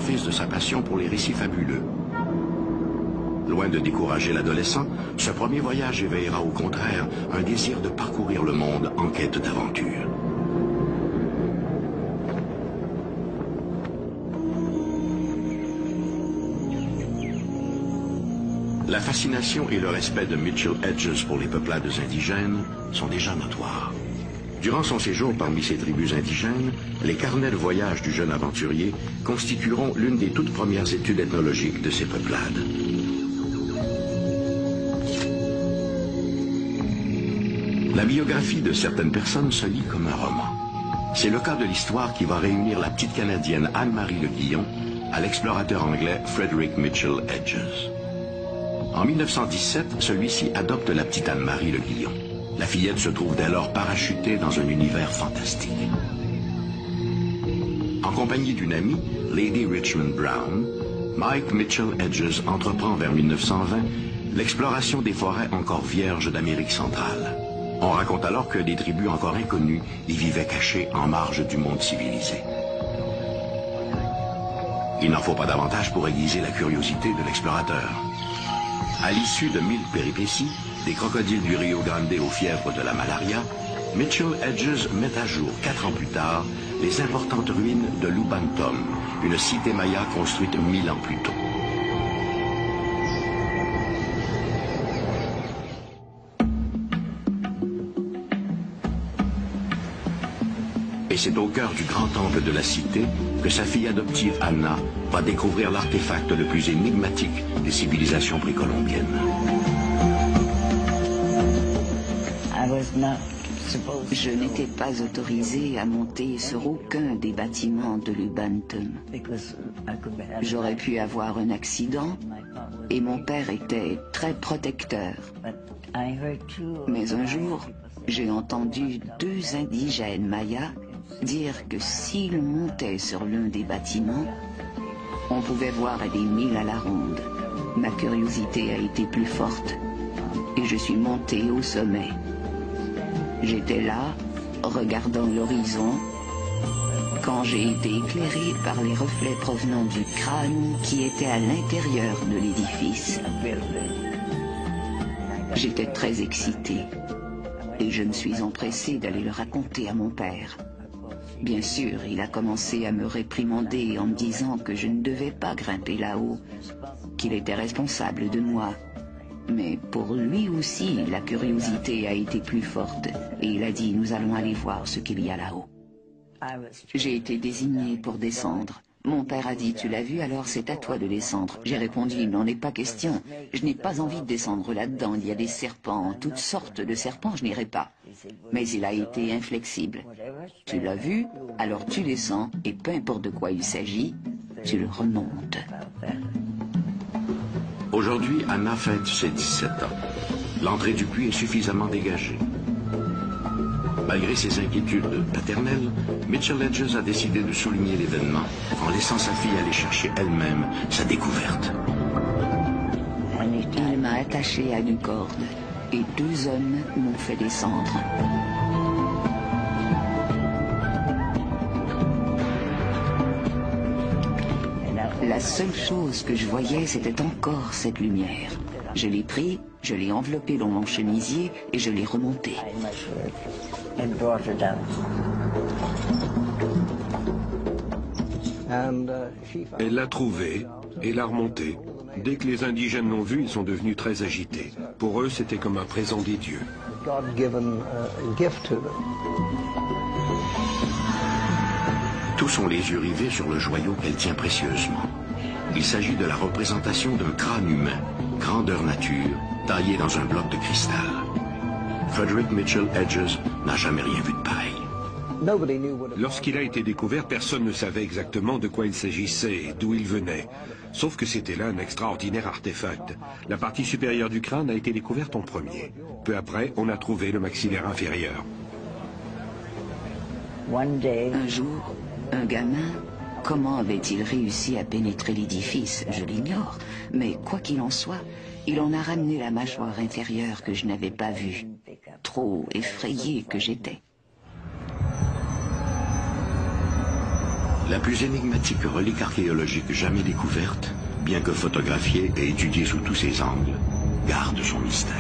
fils de sa passion pour les récits fabuleux. Loin de décourager l'adolescent, ce premier voyage éveillera au contraire un désir de parcourir le monde en quête d'aventure. La fascination et le respect de Mitchell Hedges pour les peuplades indigènes sont déjà notoires. Durant son séjour parmi ces tribus indigènes, les carnets de voyage du jeune aventurier constitueront l'une des toutes premières études ethnologiques de ces peuplades. La biographie de certaines personnes se lit comme un roman. C'est le cas de l'histoire qui va réunir la petite Canadienne Anne-Marie Le Guillon à l'explorateur anglais Frederick Mitchell Hedges. En 1917, celui-ci adopte la petite Anne-Marie Le Guillon. La fillette se trouve dès lors parachutée dans un univers fantastique. En compagnie d'une amie, Lady Richmond Brown, Mike Mitchell Hedges entreprend vers 1920 l'exploration des forêts encore vierges d'Amérique centrale. On raconte alors que des tribus encore inconnues y vivaient cachées en marge du monde civilisé. Il n'en faut pas davantage pour aiguiser la curiosité de l'explorateur. À l'issue de 1000 péripéties, des crocodiles du Rio Grande aux fièvres de la malaria, Mitchell Hedges met à jour, 4 ans plus tard, les importantes ruines de Lubantum, une cité maya construite 1000 ans plus tôt. Et c'est au cœur du grand temple de la cité que sa fille adoptive Anna va découvrir l'artefact le plus énigmatique des civilisations précolombiennes. Je n'étais pas autorisée à monter sur aucun des bâtiments de Lubantum. J'aurais pu avoir un accident et mon père était très protecteur. Mais un jour, j'ai entendu 2 indigènes mayas dire que s'ils montaient sur l'un des bâtiments, on pouvait voir à des milles à la ronde. Ma curiosité a été plus forte et je suis montée au sommet. J'étais là, regardant l'horizon, quand j'ai été éclairée par les reflets provenant du crâne qui était à l'intérieur de l'édifice. J'étais très excitée et je me suis empressée d'aller le raconter à mon père. Bien sûr, il a commencé à me réprimander en me disant que je ne devais pas grimper là-haut, qu'il était responsable de moi. Mais pour lui aussi, la curiosité a été plus forte et il a dit « Nous allons aller voir ce qu'il y a là-haut ». J'ai été désignée pour descendre. Mon père a dit « Tu l'as vu, alors c'est à toi de descendre ». J'ai répondu « Il n'en est pas question. Je n'ai pas envie de descendre là-dedans. Il y a des serpents, toutes sortes de serpents, je n'irai pas ». Mais il a été inflexible. « Tu l'as vu, alors tu descends et peu importe de quoi il s'agit, tu le remontes ». Aujourd'hui, Anna fête ses 17 ans. L'entrée du puits est suffisamment dégagée. Malgré ses inquiétudes paternelles, Mitchell Hedges a décidé de souligner l'événement en laissant sa fille aller chercher elle-même sa découverte. Il m'a attachée à une corde et 2 hommes m'ont fait descendre. La seule chose que je voyais, c'était encore cette lumière. Je l'ai pris, je l'ai enveloppé dans mon chemisier et je l'ai remonté. Elle l'a trouvé et l'a remonté. Dès que les indigènes l'ont vu, ils sont devenus très agités. Pour eux, c'était comme un présent des dieux. Tous ont les yeux rivés sur le joyau qu'elle tient précieusement. Il s'agit de la représentation d'un crâne humain, grandeur nature, taillé dans un bloc de cristal. Frederick Mitchell Hedges n'a jamais rien vu de pareil. Lorsqu'il a été découvert, personne ne savait exactement de quoi il s'agissait et d'où il venait. Sauf que c'était là un extraordinaire artefact. La partie supérieure du crâne a été découverte en premier. Peu après, on a trouvé le maxillaire inférieur. Un jour, un gamin, comment avait-il réussi à pénétrer l'édifice? Je l'ignore, mais quoi qu'il en soit, il en a ramené la mâchoire inférieure que je n'avais pas vue. Trop effrayée que j'étais. La plus énigmatique relique archéologique jamais découverte, bien que photographiée et étudiée sous tous ses angles, garde son mystère.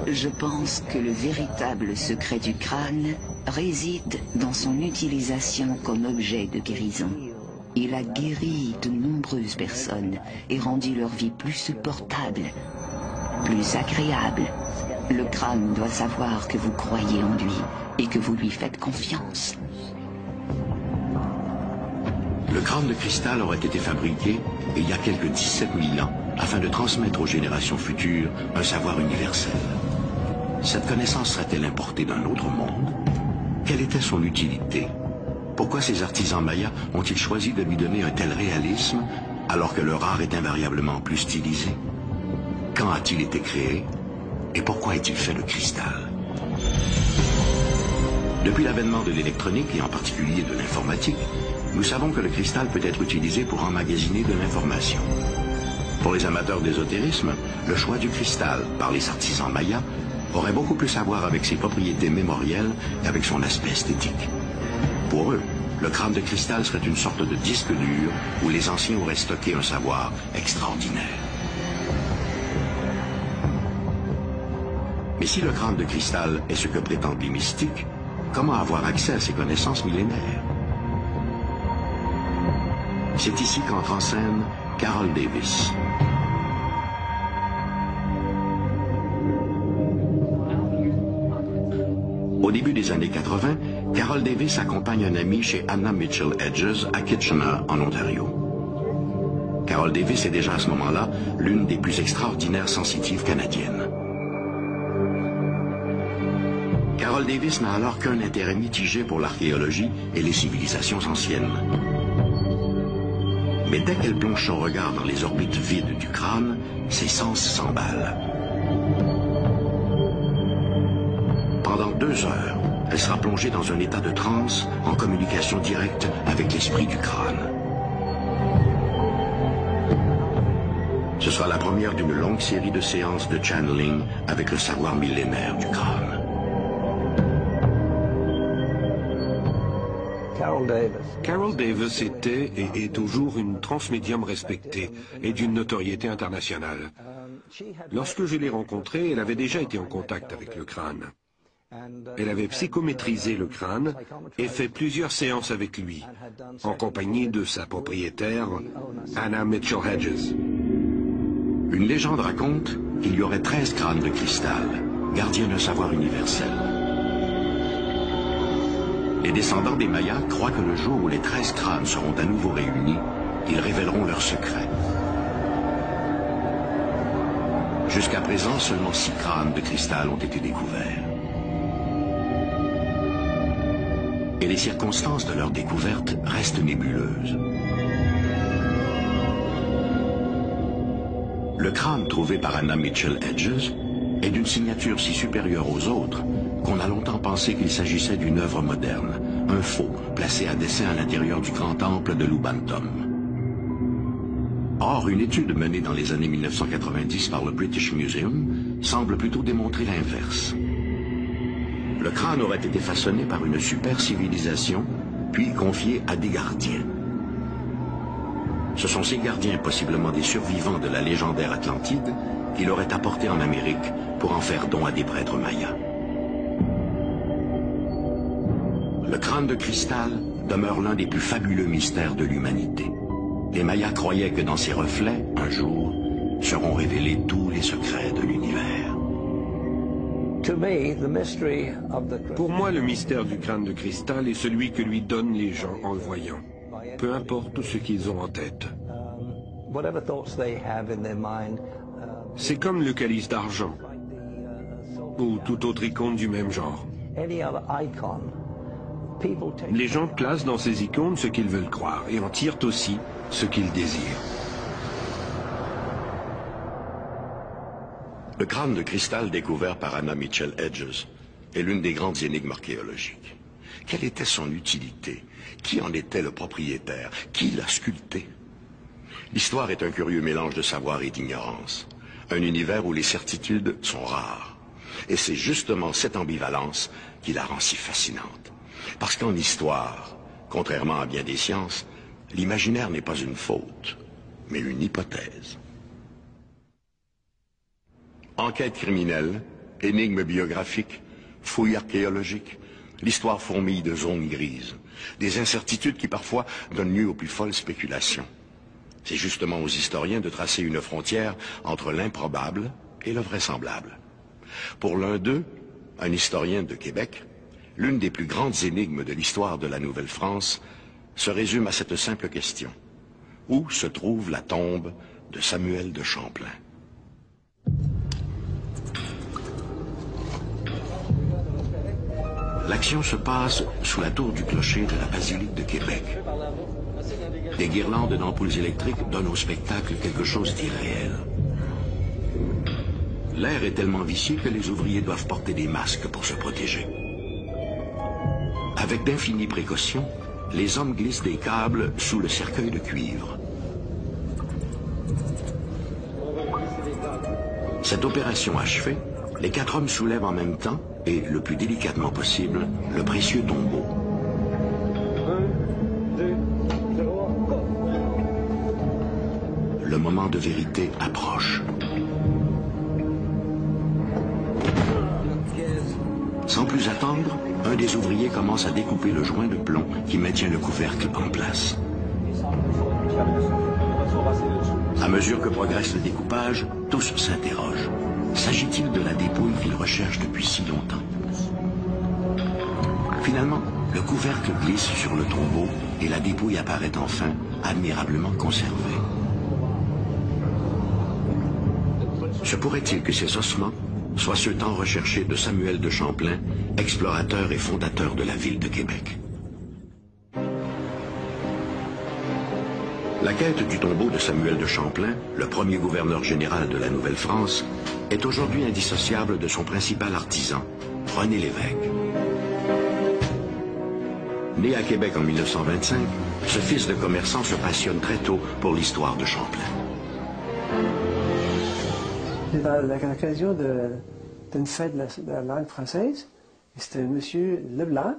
Je pense que le véritable secret du crâne réside dans son utilisation comme objet de guérison. Il a guéri de nombreuses personnes et rendu leur vie plus supportable, plus agréable. Le crâne doit savoir que vous croyez en lui et que vous lui faites confiance. Le crâne de cristal aurait été fabriqué il y a quelques 17 000 ans afin de transmettre aux générations futures un savoir universel. Cette connaissance serait-elle importée d'un autre monde? Quelle était son utilité? Pourquoi ces artisans mayas ont-ils choisi de lui donner un tel réalisme alors que leur art est invariablement plus stylisé? Quand a-t-il été créé? Et pourquoi est-il fait de cristal? Depuis l'avènement de l'électronique et en particulier de l'informatique, nous savons que le cristal peut être utilisé pour emmagasiner de l'information. Pour les amateurs d'ésotérisme, le choix du cristal par les artisans mayas aurait beaucoup plus à voir avec ses propriétés mémorielles qu'avec son aspect esthétique. Pour eux, le crâne de cristal serait une sorte de disque dur où les anciens auraient stocké un savoir extraordinaire. Mais si le crâne de cristal est ce que prétendent les mystiques, comment avoir accès à ces connaissances millénaires? C'est ici qu'entre en scène Carol Davis. Au début des années 80, Carol Davis accompagne un ami chez Anna Mitchell Hedges à Kitchener, en Ontario. Carol Davis est déjà à ce moment-là l'une des plus extraordinaires sensitives canadiennes. Carol Davis n'a alors qu'un intérêt mitigé pour l'archéologie et les civilisations anciennes. Mais dès qu'elle plonge son regard dans les orbites vides du crâne, ses sens s'emballent. Pendant 2 heures, elle sera plongée dans un état de transe en communication directe avec l'esprit du crâne. Ce sera la première d'une longue série de séances de channeling avec le savoir millénaire du crâne. Carol Davis était et est toujours une transmédium respectée et d'une notoriété internationale. Lorsque je l'ai rencontrée, elle avait déjà été en contact avec le crâne. Elle avait psychométrisé le crâne et fait plusieurs séances avec lui, en compagnie de sa propriétaire, Anna Mitchell Hedges. Une légende raconte qu'il y aurait 13 crânes de cristal, gardiens d'un savoir universel. Les descendants des Mayas croient que le jour où les 13 crânes seront à nouveau réunis, ils révéleront leurs secrets. Jusqu'à présent, seulement 6 crânes de cristal ont été découverts. Et les circonstances de leur découverte restent nébuleuses. Le crâne trouvé par Anna Mitchell Hedges est d'une signature si supérieure aux autres qu'on a longtemps pensé qu'il s'agissait d'une œuvre moderne, un faux placé à dessein à l'intérieur du grand temple de Lubantum. Or, une étude menée dans les années 1990 par le British Museum semble plutôt démontrer l'inverse. Le crâne aurait été façonné par une super civilisation, puis confié à des gardiens. Ce sont ces gardiens, possiblement des survivants de la légendaire Atlantide, qui l'auraient apporté en Amérique pour en faire don à des prêtres mayas. Le crâne de cristal demeure l'un des plus fabuleux mystères de l'humanité. Les Mayas croyaient que dans ses reflets, un jour, seront révélés tous les secrets de l'univers. Pour moi, le mystère du crâne de cristal est celui que lui donnent les gens en le voyant, peu importe tout ce qu'ils ont en tête. C'est comme le calice d'argent, ou toute autre icône du même genre. Les gens placent dans ces icônes ce qu'ils veulent croire et en tirent aussi ce qu'ils désirent. Le crâne de cristal découvert par Anna Mitchell Hedges est l'une des grandes énigmes archéologiques. Quelle était son utilité? Qui en était le propriétaire? Qui l'a sculpté? L'histoire est un curieux mélange de savoir et d'ignorance. Un univers où les certitudes sont rares. Et c'est justement cette ambivalence qui la rend si fascinante. Parce qu'en histoire, contrairement à bien des sciences, l'imaginaire n'est pas une faute, mais une hypothèse. Enquête criminelle, énigmes biographiques, fouilles archéologiques, l'histoire fourmille de zones grises, des incertitudes qui parfois donnent lieu aux plus folles spéculations. C'est justement aux historiens de tracer une frontière entre l'improbable et le vraisemblable. Pour l'un d'eux, un historien de Québec, l'une des plus grandes énigmes de l'histoire de la Nouvelle-France se résume à cette simple question. Où se trouve la tombe de Samuel de Champlain? L'action se passe sous la tour du clocher de la basilique de Québec. Des guirlandes d'ampoules électriques donnent au spectacle quelque chose d'irréel. L'air est tellement vicié que les ouvriers doivent porter des masques pour se protéger. Avec d'infinies précautions, les hommes glissent des câbles sous le cercueil de cuivre. Cette opération achevée, les 4 hommes soulèvent en même temps, et le plus délicatement possible, le précieux tombeau. 1, 2, 0, go! Le moment de vérité approche. Sans plus attendre, un des ouvriers commence à découper le joint de plomb qui maintient le couvercle en place. À mesure que progresse le découpage, tous s'interrogent. S'agit-il de la dépouille qu'ils recherchent depuis si longtemps? Finalement, le couvercle glisse sur le tombeau et la dépouille apparaît enfin, admirablement conservée. Se pourrait-il que ces ossements soient ceux tant recherchés de Samuel de Champlain, explorateur et fondateur de la ville de Québec? La quête du tombeau de Samuel de Champlain, le premier gouverneur général de la Nouvelle-France, est aujourd'hui indissociable de son principal artisan, René Lévesque. Né à Québec en 1925, ce fils de commerçant se passionne très tôt pour l'histoire de Champlain. C'est à l'occasion d'une fête de la langue française. C'était un monsieur Leblanc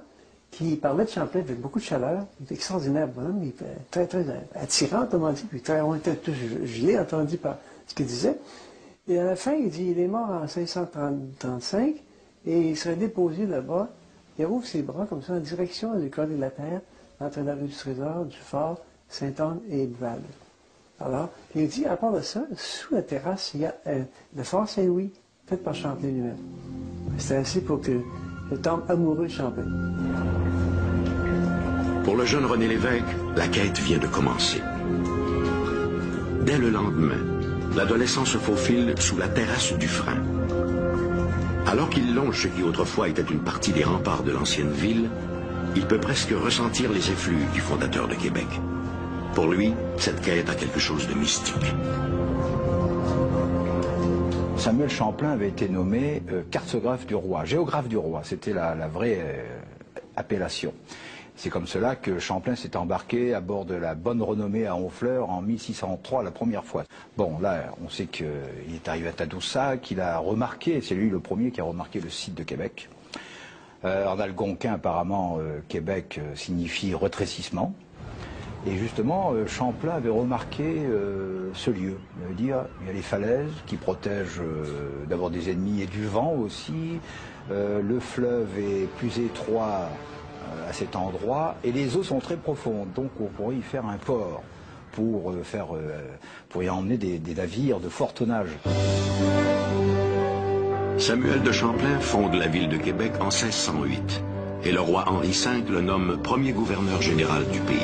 qui parlait de Champlain avec beaucoup de chaleur. Il était extraordinaire, bonhomme, il était très, très attirant, autrement dit, puis on était tous gelés, entendus par ce qu'il disait. Et à la fin, il dit, il est mort en 1635 et il serait déposé là-bas. Il rouvre ses bras comme ça en direction du Collier de la Terre, entre la rue du Trésor, du Fort, Sainte-Anne et Val. Alors, il dit, à part de ça, sous la terrasse, il y a le Fort Saint-Louis, fait par Champlain lui-même. C'était assez pour que je tombe amoureux de Champlain. Pour le jeune René Lévesque, la quête vient de commencer. Dès le lendemain, l'adolescent se faufile sous la terrasse du Frein. Alors qu'il longe ce qui autrefois était une partie des remparts de l'ancienne ville, il peut presque ressentir les effluves du fondateur de Québec. Pour lui, cette quête a quelque chose de mystique. Samuel Champlain avait été nommé cartographe du roi, géographe du roi, c'était la vraie appellation. C'est comme cela que Champlain s'est embarqué à bord de la Bonne Renommée à Honfleur en 1603, la première fois. Bon, là, on sait qu'il est arrivé à Tadoussac, qu'il a remarqué, c'est lui le premier qui a remarqué le site de Québec. En algonquin, apparemment, Québec signifie retrécissement. Et justement, Champlain avait remarqué ce lieu. Il veut dire, il y a les falaises qui protègent d'abord des ennemis et du vent aussi. Le fleuve est plus étroit à cet endroit et les eaux sont très profondes. Donc on pourrait y faire un port pour y emmener des navires de fort tonnage. Samuel de Champlain fonde la ville de Québec en 1608 et le roi Henri V le nomme premier gouverneur général du pays.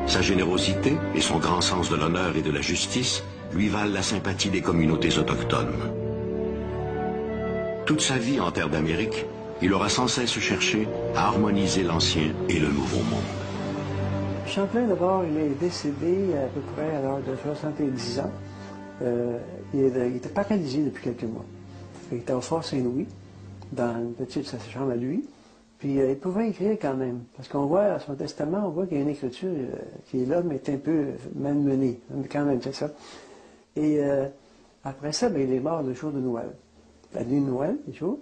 Sa générosité et son grand sens de l'honneur et de la justice lui valent la sympathie des communautés autochtones. Toute sa vie en terre d'Amérique, il aura sans cesse cherché à harmoniser l'ancien et le nouveau monde. Champlain, d'abord, il est décédé à peu près à l'âge de 70 ans. Il était paralysé depuis quelques mois. Il était au Fort Saint-Louis, dans une petite sa chambre à lui. Puis il pouvait écrire quand même, parce qu'on voit à son testament, on voit qu'il y a une écriture qui est là, mais est un peu malmenée, quand même, c'est ça. Et Après ça, ben, il est mort le jour de Noël. La nuit de Noël, le jour.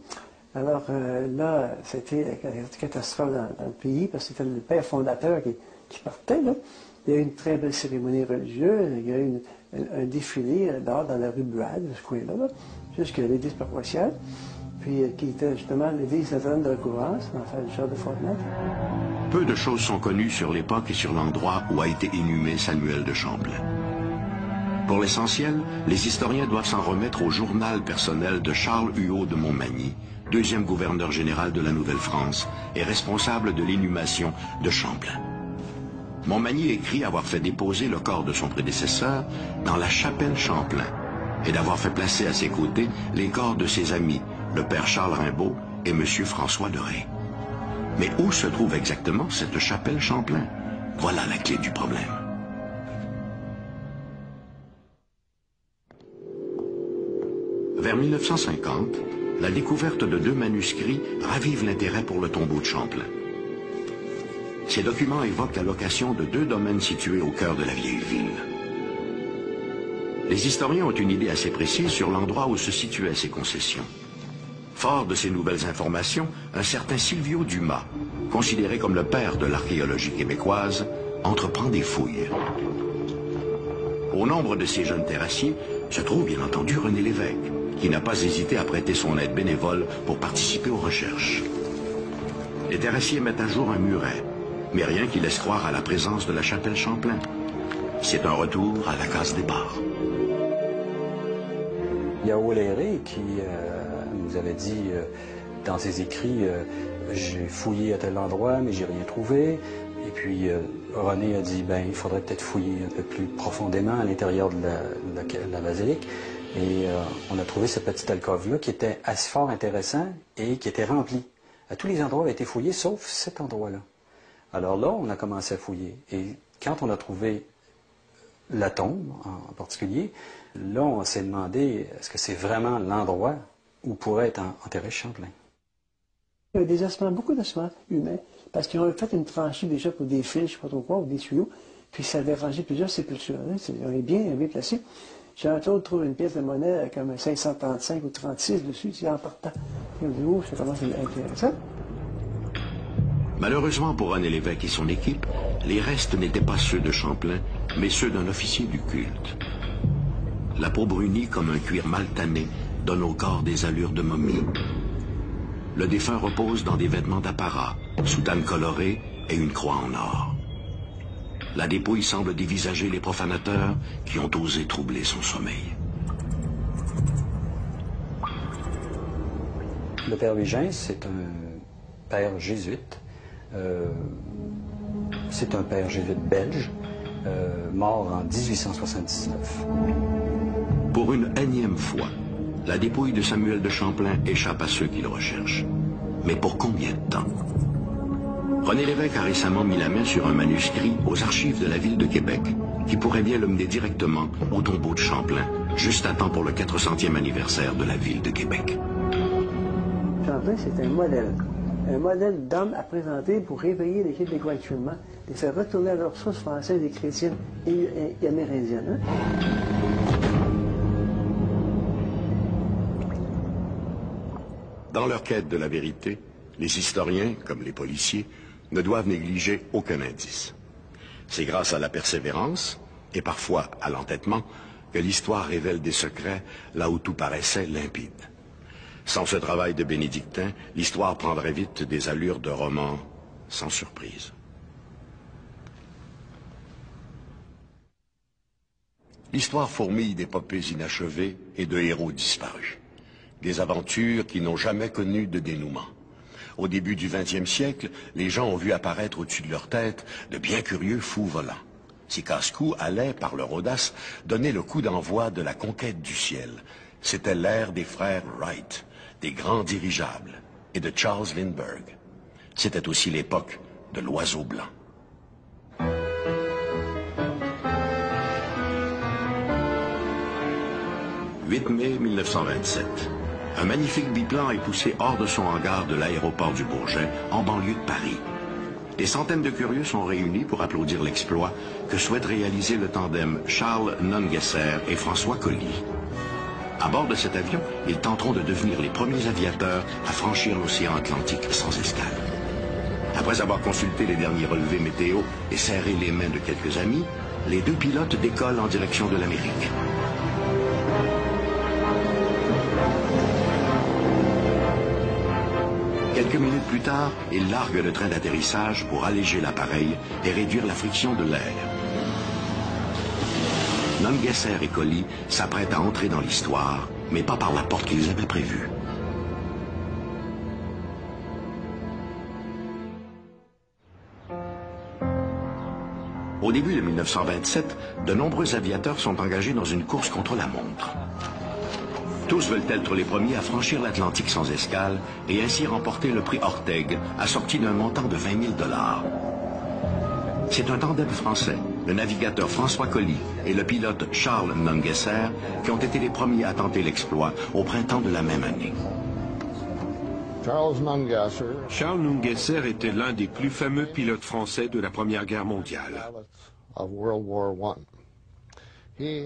Alors là, c'était une catastrophe dans le pays, parce que c'était le père fondateur qui partait, là. Il y a eu une très belle cérémonie religieuse, il y a eu un défilé dehors dans la rue Buade, ce coin-là, là, jusqu'à l'église paroissiale, puis qui était justement l'église Notre-Dame de Recouvrance, en fait, le char de Frontenac. Peu de choses sont connues sur l'époque et sur l'endroit où a été inhumé Samuel de Champlain. Pour l'essentiel, les historiens doivent s'en remettre au journal personnel de Charles Huot de Montmagny, deuxième gouverneur général de la Nouvelle-France et responsable de l'inhumation de Champlain. Montmagny écrit avoir fait déposer le corps de son prédécesseur dans la chapelle Champlain et d'avoir fait placer à ses côtés les corps de ses amis, le père Charles Rimbaud et M. François de Ré. Mais où se trouve exactement cette chapelle Champlain? Voilà la clé du problème. Vers 1950, la découverte de 2 manuscrits ravive l'intérêt pour le tombeau de Champlain. Ces documents évoquent la location de 2 domaines situés au cœur de la vieille ville. Les historiens ont une idée assez précise sur l'endroit où se situaient ces concessions. Fort de ces nouvelles informations, un certain Silvio Dumas, considéré comme le père de l'archéologie québécoise, entreprend des fouilles. Au nombre de ces jeunes terrassiers se trouve bien entendu René Lévesque, qui n'a pas hésité à prêter son aide bénévole pour participer aux recherches. Les terrassiers mettent à jour un muret, mais rien qui laisse croire à la présence de la chapelle Champlain. C'est un retour à la case départ. Il y a O'Leary qui nous avait dit dans ses écrits j'ai fouillé à tel endroit, mais j'ai rien trouvé. Et puis René a dit ben il faudrait peut-être fouiller un peu plus profondément à l'intérieur de la basilique. Et on a trouvé cette petite alcôve-là qui était assez fort intéressant et qui était remplie. À tous les endroits avaient été fouillés, sauf cet endroit-là. Alors là, on a commencé à fouiller. Et quand on a trouvé la tombe, en particulier, là, on s'est demandé, est-ce que c'est vraiment l'endroit où pourrait être enterré Champlain? Il y avait des ossements, beaucoup d'ossements humains, parce qu'ils ont fait une tranchée déjà pour des fils, je ne sais pas trop quoi, ou des tuyaux, puis ça avait rangé plusieurs sépultures. On est bien placé. J'ai entre autres trouvé une pièce de monnaie comme un 535 ou 36 dessus, c'est en partant. Et on dit, oh, ça commence à être intéressant. Malheureusement pour René Lévesque et son équipe, les restes n'étaient pas ceux de Champlain, mais ceux d'un officier du culte. La peau brunie comme un cuir mal tanné donne au corps des allures de momie. Le défunt repose dans des vêtements d'apparat, soutane colorée et une croix en or. La dépouille semble dévisager les profanateurs qui ont osé troubler son sommeil. Le père Vigin, c'est un père jésuite. C'est un père jésuite belge, mort en 1879. Pour une énième fois, la dépouille de Samuel de Champlain échappe à ceux qui le recherchent. Mais pour combien de temps? René Lévesque a récemment mis la main sur un manuscrit aux archives de la ville de Québec, qui pourrait bien le mener directement au tombeau de Champlain, juste à temps pour le 400e anniversaire de la ville de Québec. Champlain, c'est un modèle d'homme à présenter pour réveiller les Québécois actuellement, les faire retourner à leurs sources françaises et chrétiennes et amérindiennes. Dans leur quête de la vérité, les historiens, comme les policiers, ne doivent négliger aucun indice. C'est grâce à la persévérance, et parfois à l'entêtement, que l'histoire révèle des secrets là où tout paraissait limpide. Sans ce travail de bénédictin, l'histoire prendrait vite des allures de roman sans surprise. L'histoire fourmille d'épopées inachevées et de héros disparus. Des aventures qui n'ont jamais connu de dénouement. Au début du XXe siècle, les gens ont vu apparaître au-dessus de leur tête de bien curieux fous volants. Ces casse-cous allaient, par leur audace, donner le coup d'envoi de la conquête du ciel. C'était l'ère des frères Wright, des grands dirigeables, et de Charles Lindbergh. C'était aussi l'époque de l'oiseau blanc. « 8 mai 1927. Un magnifique biplan est poussé hors de son hangar de l'aéroport du Bourget, en banlieue de Paris. Des centaines de curieux sont réunis pour applaudir l'exploit que souhaite réaliser le tandem Charles Nungesser et François Colly. À bord de cet avion, ils tenteront de devenir les premiers aviateurs à franchir l'océan Atlantique sans escale. Après avoir consulté les derniers relevés météo et serré les mains de quelques amis, les deux pilotes décollent en direction de l'Amérique. Quelques minutes plus tard, ils larguent le train d'atterrissage pour alléger l'appareil et réduire la friction de l'air. Nungesser et Collie s'apprêtent à entrer dans l'histoire, mais pas par la porte qu'ils avaient prévue. Au début de 1927, de nombreux aviateurs sont engagés dans une course contre la montre. Tous veulent être les premiers à franchir l'Atlantique sans escale et ainsi remporter le prix Orteig, assorti d'un montant de 20 000 $. C'est un tandem français, le navigateur François Collie et le pilote Charles Nungesser, qui ont été les premiers à tenter l'exploit au printemps de la même année. Charles Nungesser était l'un des plus fameux pilotes français de la Première Guerre mondiale.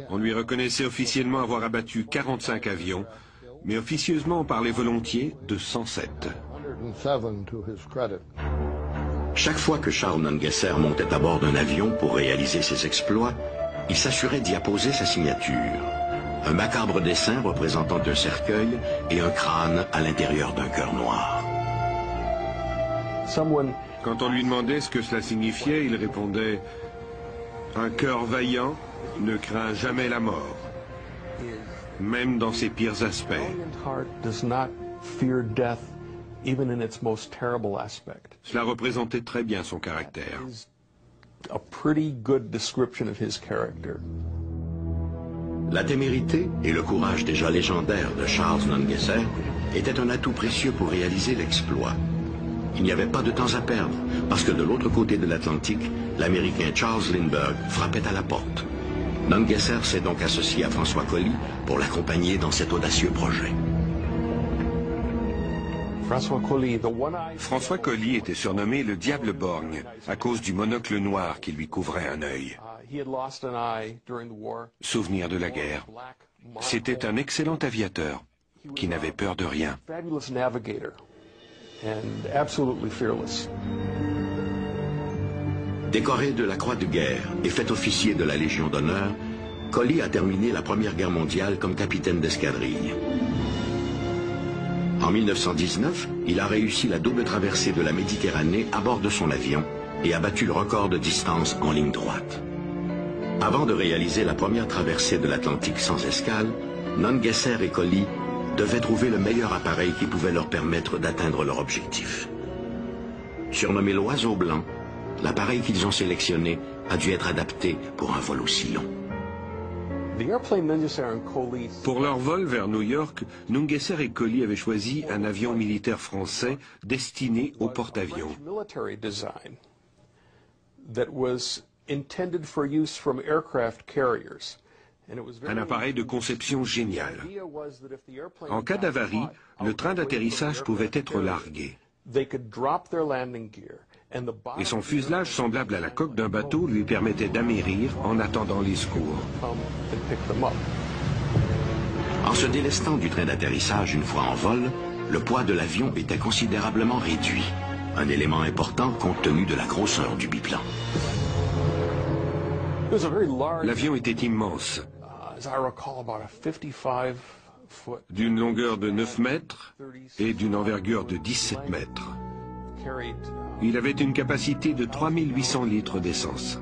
On lui reconnaissait officiellement avoir abattu 45 avions, mais officieusement on parlait volontiers de 107. Chaque fois que Charles Nungesser montait à bord d'un avion pour réaliser ses exploits, il s'assurait d'y apposer sa signature. Un macabre dessin représentant un cercueil et un crâne à l'intérieur d'un cœur noir. Quand on lui demandait ce que cela signifiait, il répondait « Un cœur vaillant ne craint jamais la mort, même dans ses pires aspects. » Cela représentait très bien son caractère. La témérité et le courage déjà légendaire de Charles Nungesser étaient un atout précieux pour réaliser l'exploit. Il n'y avait pas de temps à perdre, parce que de l'autre côté de l'Atlantique, l'Américain Charles Lindbergh frappait à la porte. Nungesser s'est donc associé à François Collie pour l'accompagner dans cet audacieux projet. François Collie était surnommé le Diable borgne à cause du monocle noir qui lui couvrait un œil. Souvenir de la guerre. C'était un excellent aviateur qui n'avait peur de rien. Décoré de la Croix de guerre et fait officier de la Légion d'honneur, Collie a terminé la Première Guerre mondiale comme capitaine d'escadrille. En 1919, il a réussi la double traversée de la Méditerranée à bord de son avion et a battu le record de distance en ligne droite. Avant de réaliser la première traversée de l'Atlantique sans escale, Nungesser et Collie devaient trouver le meilleur appareil qui pouvait leur permettre d'atteindre leur objectif. Surnommé l'Oiseau blanc, l'appareil qu'ils ont sélectionné a dû être adapté pour un vol aussi long. Pour leur vol vers New York, Nungesser et Collie avaient choisi un avion militaire français destiné au porte-avions. Un appareil de conception géniale. En cas d'avarie, le train d'atterrissage pouvait être largué. Et son fuselage semblable à la coque d'un bateau lui permettait d'amérir en attendant les secours. En se délestant du train d'atterrissage une fois en vol, le poids de l'avion était considérablement réduit, un élément important compte tenu de la grosseur du biplan. L'avion était immense, d'une longueur de 9 mètres et d'une envergure de 17 mètres. Il avait une capacité de 3800 litres d'essence.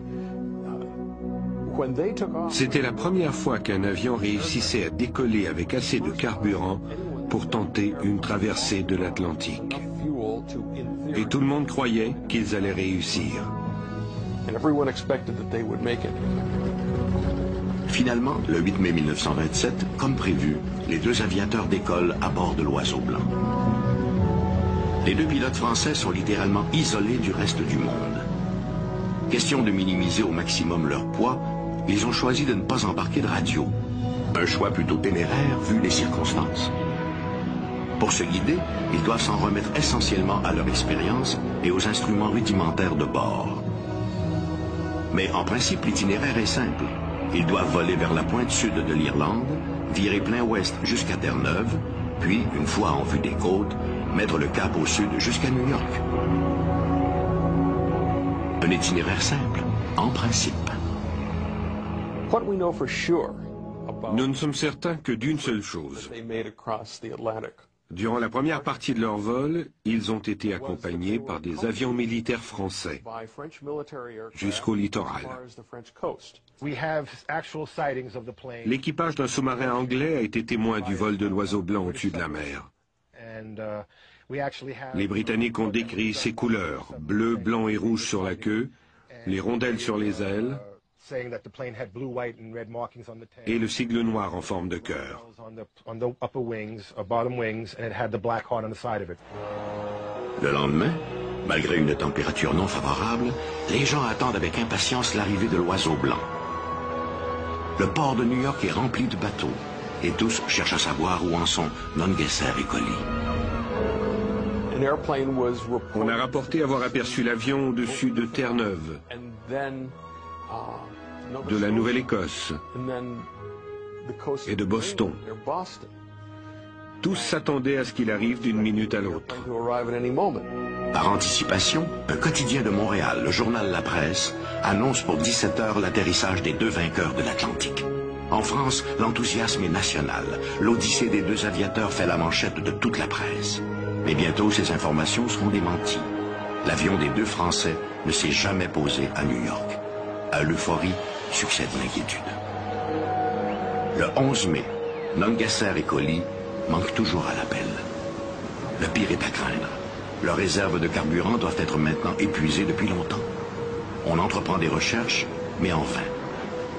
C'était la première fois qu'un avion réussissait à décoller avec assez de carburant pour tenter une traversée de l'Atlantique. Et tout le monde croyait qu'ils allaient réussir. Finalement, le 8 mai 1927, comme prévu, les deux aviateurs décollent à bord de l'Oiseau blanc. Les deux pilotes français sont littéralement isolés du reste du monde. Question de minimiser au maximum leur poids, ils ont choisi de ne pas embarquer de radio. Un choix plutôt téméraire vu les circonstances. Pour se guider, ils doivent s'en remettre essentiellement à leur expérience et aux instruments rudimentaires de bord. Mais en principe, l'itinéraire est simple. Ils doivent voler vers la pointe sud de l'Irlande, virer plein ouest jusqu'à Terre-Neuve, puis, une fois en vue des côtes, mettre le cap au sud jusqu'à New York. Un itinéraire simple, en principe. Nous ne sommes certains que d'une seule chose. Durant la première partie de leur vol, ils ont été accompagnés par des avions militaires français jusqu'au littoral. L'équipage d'un sous-marin anglais a été témoin du vol de l'oiseau blanc au-dessus de la mer. Les Britanniques ont décrit ses couleurs, bleu, blanc et rouge sur la queue, les rondelles sur les ailes, et le sigle noir en forme de cœur. Le lendemain, malgré une température non favorable, les gens attendent avec impatience l'arrivée de l'oiseau blanc. Le port de New York est rempli de bateaux, et tous cherchent à savoir où en sont Nungesser et Collie. On a rapporté avoir aperçu l'avion au-dessus de Terre-Neuve, de la Nouvelle-Écosse et de Boston. Tous s'attendaient à ce qu'il arrive d'une minute à l'autre. Par anticipation, un quotidien de Montréal, le journal La Presse, annonce pour 17 heures l'atterrissage des deux vainqueurs de l'Atlantique. En France, l'enthousiasme est national. L'odyssée des deux aviateurs fait la manchette de toute la presse. Mais bientôt, ces informations seront démenties. L'avion des deux Français ne s'est jamais posé à New York. À l'euphorie succède l'inquiétude. Le 11 mai, Nungesser et Collie manquent toujours à l'appel. Le pire est à craindre. Leurs réserves de carburant doivent être maintenant épuisées depuis longtemps. On entreprend des recherches, mais en vain.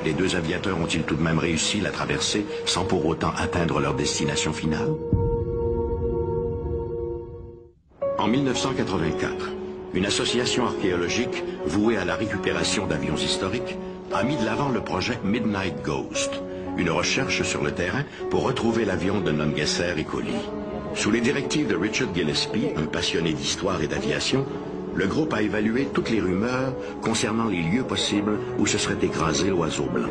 Les deux aviateurs ont-ils tout de même réussi la traversée sans pour autant atteindre leur destination finale? En 1984, une association archéologique vouée à la récupération d'avions historiques a mis de l'avant le projet Midnight Ghost, une recherche sur le terrain pour retrouver l'avion de Nungesser et Collie. Sous les directives de Richard Gillespie, un passionné d'histoire et d'aviation, le groupe a évalué toutes les rumeurs concernant les lieux possibles où se serait écrasé l'oiseau blanc.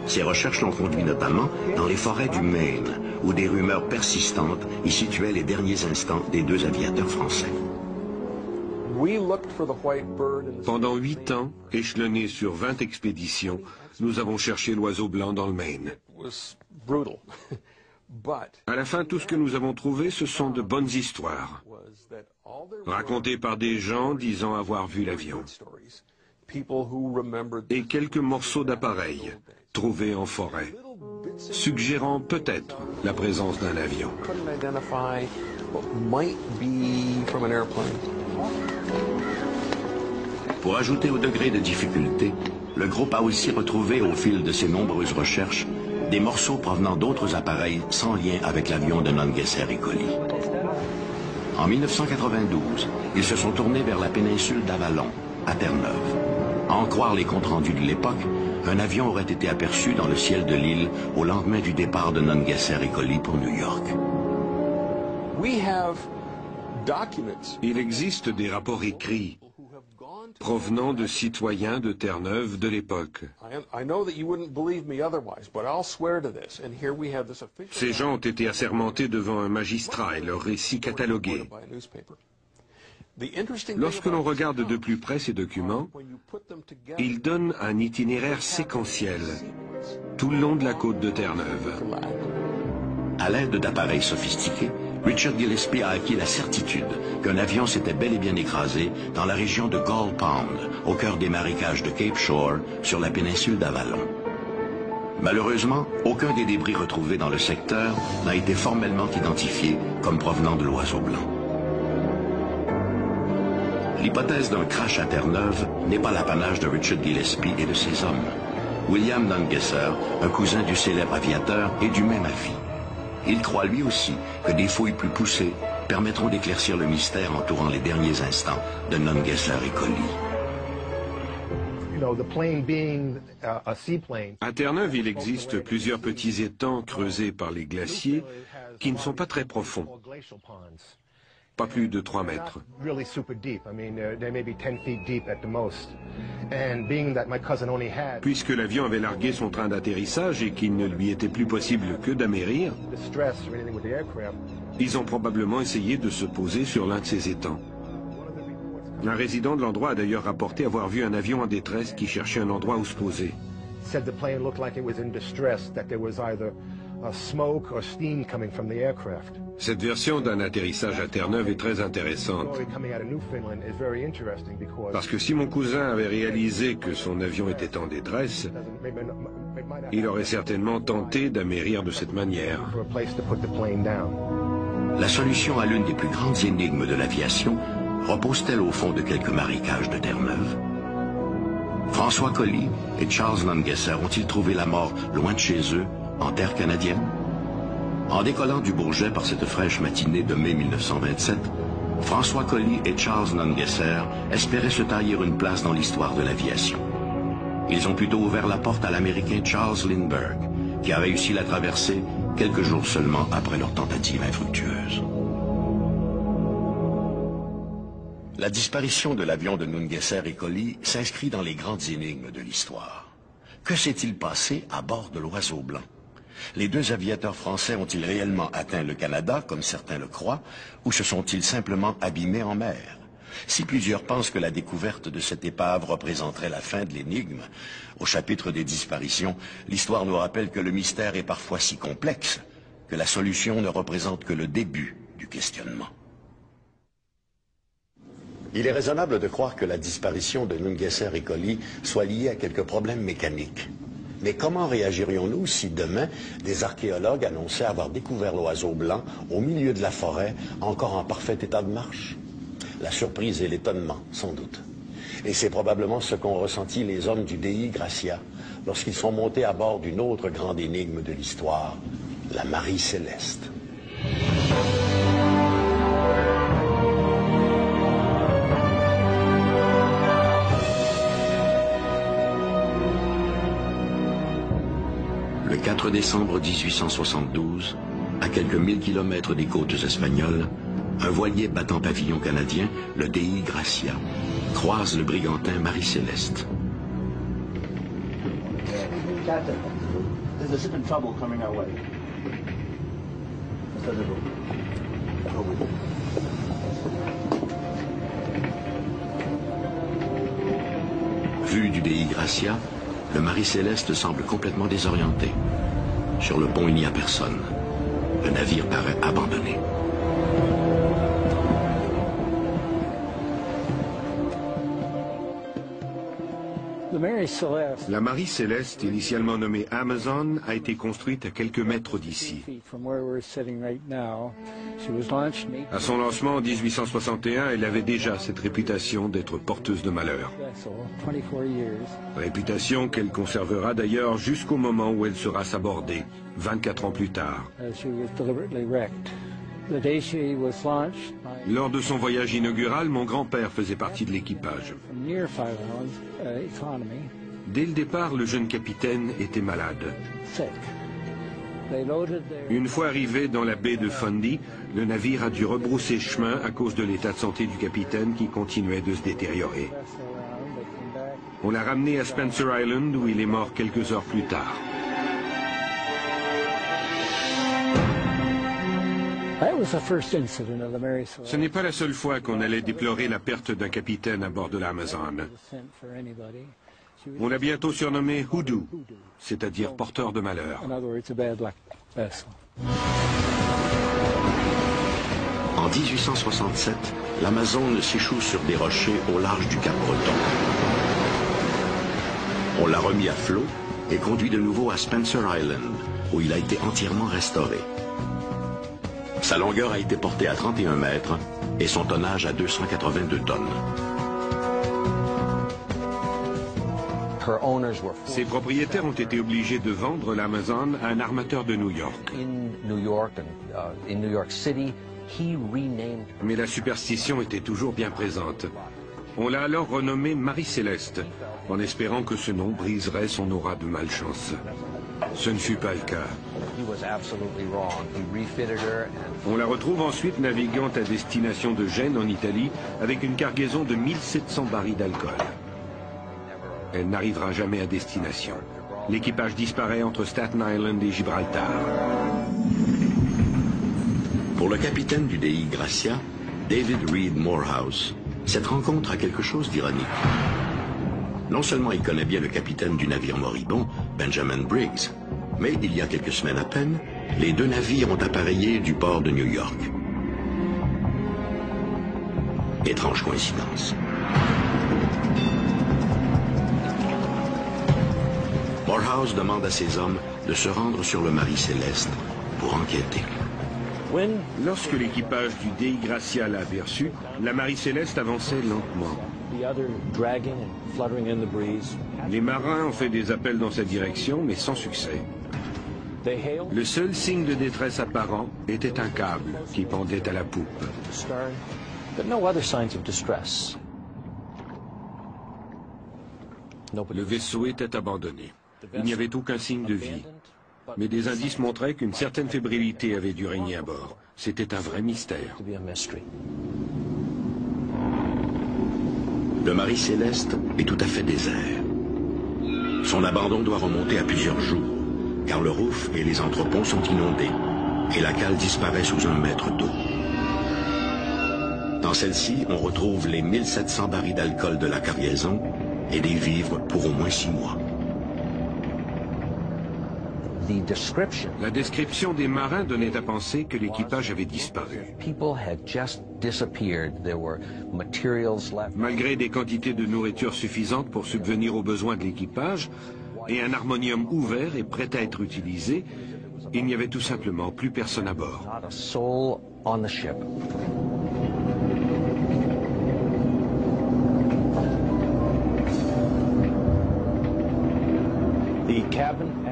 Ces recherches l'ont conduit notamment dans les forêts du Maine, où des rumeurs persistantes y situaient les derniers instants des deux aviateurs français. Pendant 8 ans, échelonnés sur 20 expéditions, nous avons cherché l'oiseau blanc dans le Maine. À la fin, tout ce que nous avons trouvé, ce sont de bonnes histoires, racontées par des gens disant avoir vu l'avion, et quelques morceaux d'appareils trouvés en forêt, suggérant peut-être la présence d'un avion. Pour ajouter au degré de difficulté, le groupe a aussi retrouvé au fil de ses nombreuses recherches des morceaux provenant d'autres appareils sans lien avec l'avion de Nungesser et Collie. En 1992, ils se sont tournés vers la péninsule d'Avalon, à Terre-Neuve. À en croire les comptes rendus de l'époque, un avion aurait été aperçu dans le ciel de l'île au lendemain du départ de Nungesser et Collie pour New York. Il existe des rapports écrits provenant de citoyens de Terre-Neuve de l'époque. Ces gens ont été assermentés devant un magistrat et leurs récits catalogués. Lorsque l'on regarde de plus près ces documents, ils donnent un itinéraire séquentiel tout le long de la côte de Terre-Neuve. À l'aide d'appareils sophistiqués, Richard Gillespie a acquis la certitude qu'un avion s'était bel et bien écrasé dans la région de Gull Pond, au cœur des marécages de Cape Shore, sur la péninsule d'Avalon. Malheureusement, aucun des débris retrouvés dans le secteur n'a été formellement identifié comme provenant de l'oiseau blanc. L'hypothèse d'un crash à Terre-Neuve n'est pas l'apanage de Richard Gillespie et de ses hommes. William Nungesser, un cousin du célèbre aviateur, est du même avis. Il croit lui aussi que des fouilles plus poussées permettront d'éclaircir le mystère entourant les derniers instants de Nungesser et Collie. À Terre-Neuve, il existe plusieurs petits étangs creusés par les glaciers qui ne sont pas très profonds. pas plus de 3 mètres. Really super deep. I mean, they may be 10 feet deep at the most. And being that my cousin only had Puisque l'avion avait largué son train d'atterrissage et qu'il ne lui était plus possible que d'amérir, distress or anything with the aircraft, ils ont probablement essayé de se poser sur l'un de ces étangs. Un résident de l'endroit a d'ailleurs rapporté avoir vu un avion en détresse qui cherchait un endroit où se poser. said the plane looked like it was in distress, that there was either smoke or steam coming from the aircraft. Cette version d'un atterrissage à Terre-Neuve est très intéressante. The story coming out of Newfoundland is very interesting because Parce que si mon cousin avait réalisé que son avion était en détresse, il aurait certainement tenté d'amérir de cette manière. for a place to put the plane down. La solution à l'une des plus grandes énigmes de l'aviation repose-t-elle au fond de quelques marécages de Terre-Neuve? François Colly et Charles Nungesser ont-ils trouvé la mort loin de chez eux, en terre canadienne? En décollant du Bourget par cette fraîche matinée de mai 1927, François Colly et Charles Nungesser espéraient se tailler une place dans l'histoire de l'aviation. Ils ont plutôt ouvert la porte à l'Américain Charles Lindbergh, qui a réussi la traversée quelques jours seulement après leur tentative infructueuse. La disparition de l'avion de Nungesser et Colly s'inscrit dans les grandes énigmes de l'histoire. Que s'est-il passé à bord de l'Oiseau Blanc? Les deux aviateurs français ont-ils réellement atteint le Canada, comme certains le croient, ou se sont-ils simplement abîmés en mer? Si plusieurs pensent que la découverte de cette épave représenterait la fin de l'énigme, au chapitre des disparitions, l'histoire nous rappelle que le mystère est parfois si complexe que la solution ne représente que le début du questionnement. Il est raisonnable de croire que la disparition de Nungesser et Colly soit liée à quelques problèmes mécaniques. Mais comment réagirions-nous si demain, des archéologues annonçaient avoir découvert l'Oiseau Blanc au milieu de la forêt, encore en parfait état de marche? La surprise et l'étonnement, sans doute. Et c'est probablement ce qu'ont ressenti les hommes du Dei Gracia lorsqu'ils sont montés à bord d'une autre grande énigme de l'histoire, la Marie Céleste. Le 4 décembre 1872, à quelques 1000 kilomètres des côtes espagnoles, un voilier battant pavillon canadien, le Dei Gracia, croise le brigantin Marie Céleste. Captain, there's a ship in trouble coming our way. Mr. Leroux, go with me. Vu du Dei Gracia, le Marie Céleste semble complètement désorienté. Sur le pont, il n'y a personne. Le navire paraît abandonné. La Marie Céleste, initialement nommée Amazon, a été construite à quelques mètres d'ici. À son lancement en 1861, elle avait déjà cette réputation d'être porteuse de malheur. Réputation qu'elle conservera d'ailleurs jusqu'au moment où elle sera sabordée, 24 ans plus tard. Lors de son voyage inaugural, mon grand-père faisait partie de l'équipage. Dès le départ, le jeune capitaine était malade. Une fois arrivé dans la baie de Fundy, le navire a dû rebrousser chemin à cause de l'état de santé du capitaine qui continuait de se détériorer. On l'a ramené à Spencer Island où il est mort quelques heures plus tard. Ce n'est pas la seule fois qu'on allait déplorer la perte d'un capitaine à bord de l'Amazon. On l'a bientôt surnommé Hoodoo, c'est-à-dire porteur de malheur. En 1867, l'Amazone s'échoue sur des rochers au large du Cap Breton. On l'a remis à flot et conduit de nouveau à Spencer Island, où il a été entièrement restauré. Sa longueur a été portée à 31 mètres et son tonnage à 282 tonnes. Ses propriétaires ont été obligés de vendre l'Amazon à un armateur de New York. Mais la superstition était toujours bien présente. On l'a alors renommée Marie Céleste, en espérant que ce nom briserait son aura de malchance. Ce ne fut pas le cas. On la retrouve ensuite naviguant à destination de Gênes en Italie avec une cargaison de 1700 barils d'alcool. Elle n'arrivera jamais à destination. L'équipage disparaît entre Staten Island et Gibraltar. Pour le capitaine du Dei Gracia, David Reed Morehouse, cette rencontre a quelque chose d'ironique. Non seulement il connaît bien le capitaine du navire moribond, Benjamin Briggs, mais il y a quelques semaines à peine, les deux navires ont appareillé du port de New York. Étrange coïncidence. Morehouse demande à ses hommes de se rendre sur le Marie Céleste pour enquêter. Lorsque l'équipage du Dei Gracia l'a aperçu, la Marie Céleste avançait lentement. Les marins ont fait des appels dans cette direction, mais sans succès. Le seul signe de détresse apparent était un câble qui pendait à la poupe. Le vaisseau était abandonné. Il n'y avait aucun signe de vie. Mais des indices montraient qu'une certaine fébrilité avait dû régner à bord. C'était un vrai mystère. Le Marie Céleste est tout à fait désert. Son abandon doit remonter à plusieurs jours, car le rouf et les entreponts sont inondés, et la cale disparaît sous 1 mètre d'eau. Dans celle-ci, on retrouve les 1700 barils d'alcool de la cargaison et des vivres pour au moins 6 mois. La description des marins donnait à penser que l'équipage avait disparu. Malgré des quantités de nourriture suffisantes pour subvenir aux besoins de l'équipage et un harmonium ouvert et prêt à être utilisé, il n'y avait tout simplement plus personne à bord.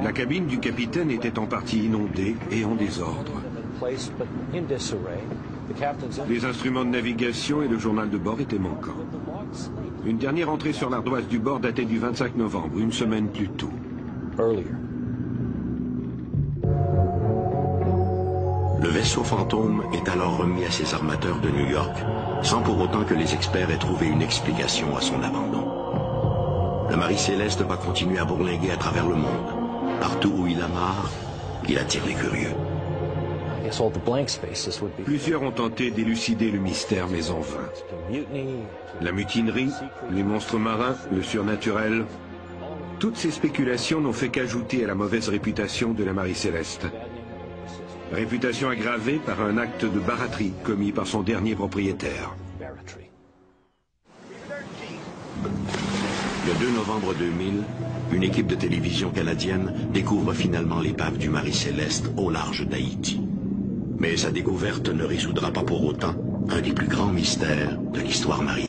La cabine du capitaine était en partie inondée et en désordre. Les instruments de navigation et le journal de bord étaient manquants. Une dernière entrée sur l'ardoise du bord datait du 25 novembre, une semaine plus tôt. Le vaisseau fantôme est alors remis à ses armateurs de New York, sans pour autant que les experts aient trouvé une explication à son abandon. Le Marie Céleste va continuer à bourlinguer à travers le monde. Partout où il amarre, il attire les curieux. Plusieurs ont tenté d'élucider le mystère, mais en vain. La mutinerie, les monstres marins, le surnaturel, toutes ces spéculations n'ont fait qu'ajouter à la mauvaise réputation de la Marie Céleste. Réputation aggravée par un acte de baraterie commis par son dernier propriétaire. Le 2 novembre 2000, une équipe de télévision canadienne découvre finalement l'épave du Marie Céleste au large d'Haïti. Mais sa découverte ne résoudra pas pour autant un des plus grands mystères de l'histoire marine.